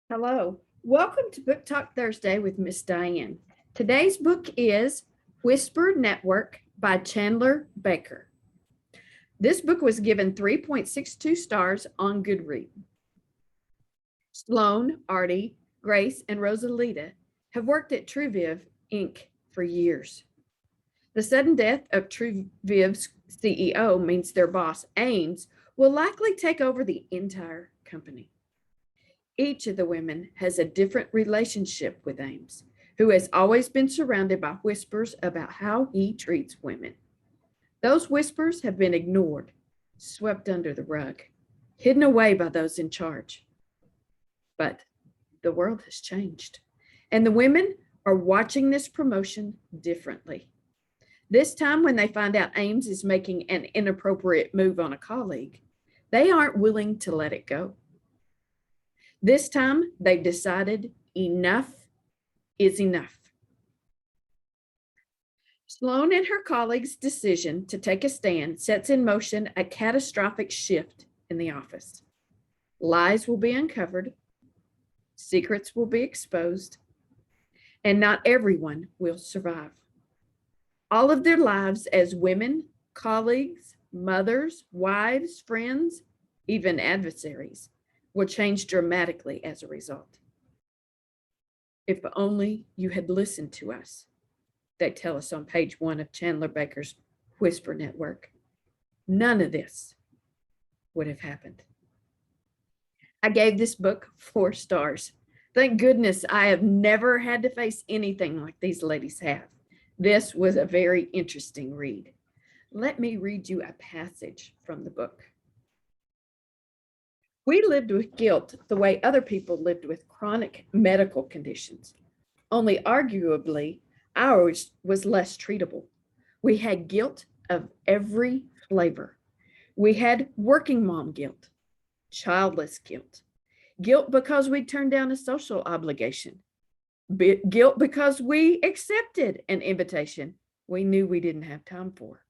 Hello. Welcome to Book Talk Thursday with Miss Dyan. Today's book is Whisper Network by Chandler Baker. This book was given 3.62 stars on Goodreads. Sloan, Artie, Grace, and Rosalita have worked at TrueViv Inc. for years. The sudden death of TrueViv's CEO means their boss, Ames, will likely take over the entire company. Each of the women has a different relationship with Ames, who has always been surrounded by whispers about how he treats women. Those whispers have been ignored, swept under the rug, hidden away by those in charge. But the world has changed, and the women are watching this promotion differently. This time, when they find out Ames is making an inappropriate move on a colleague, they aren't willing to let it go. This time, they've decided enough is enough. Sloan and her colleagues' decision to take a stand sets in motion a catastrophic shift in the office. Lies will be uncovered, secrets will be exposed, and not everyone will survive. All of their lives as women, colleagues, mothers, wives, friends, even adversaries will change dramatically as a result. If only you had listened to us, they tell us on page 1 of Chandler Baker's Whisper Network. None of this would have happened. I gave this book 4 stars. Thank goodness I have never had to face anything like these ladies have. This was a very interesting read. Let me read you a passage from the book. We lived with guilt the way other people lived with chronic medical conditions, only arguably ours was less treatable. We had guilt of every flavor. We had working mom guilt, childless guilt, guilt because we turned down a social obligation, guilt because we accepted an invitation we knew we didn't have time for,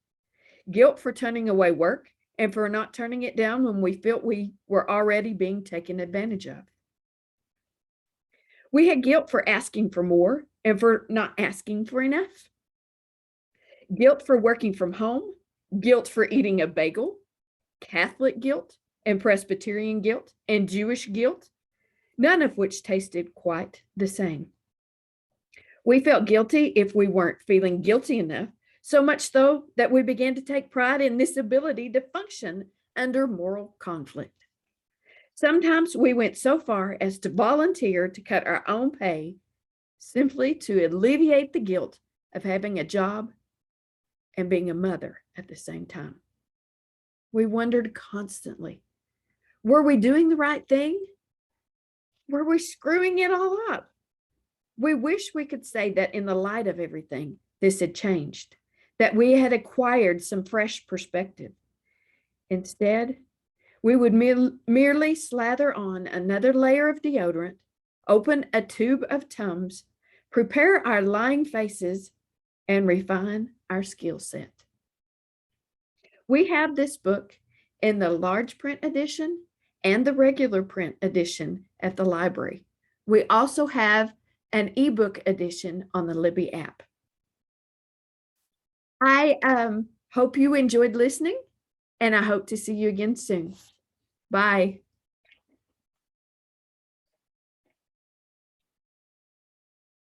guilt for turning away work and for not turning it down when we felt we were already being taken advantage of. We had guilt for asking for more and for not asking for enough. Guilt for working from home, guilt for eating a bagel, Catholic guilt and Presbyterian guilt and Jewish guilt, none of which tasted quite the same. We felt guilty if we weren't feeling guilty enough, so much so that we began to take pride in this ability to function under moral conflict. Sometimes we went so far as to volunteer to cut our own pay simply to alleviate the guilt of having a job and being a mother at the same time. We wondered constantly, were we doing the right thing? Were we screwing it all up? We wish we could say that in the light of everything, this had changed, that we had acquired some fresh perspective. Instead, we would merely slather on another layer of deodorant, open a tube of Tums, prepare our lying faces, and refine our skill set. We have this book in the large print edition and the regular print edition at the library. We also have an ebook edition on the Libby app. I hope you enjoyed listening, and I hope to see you again soon. Bye.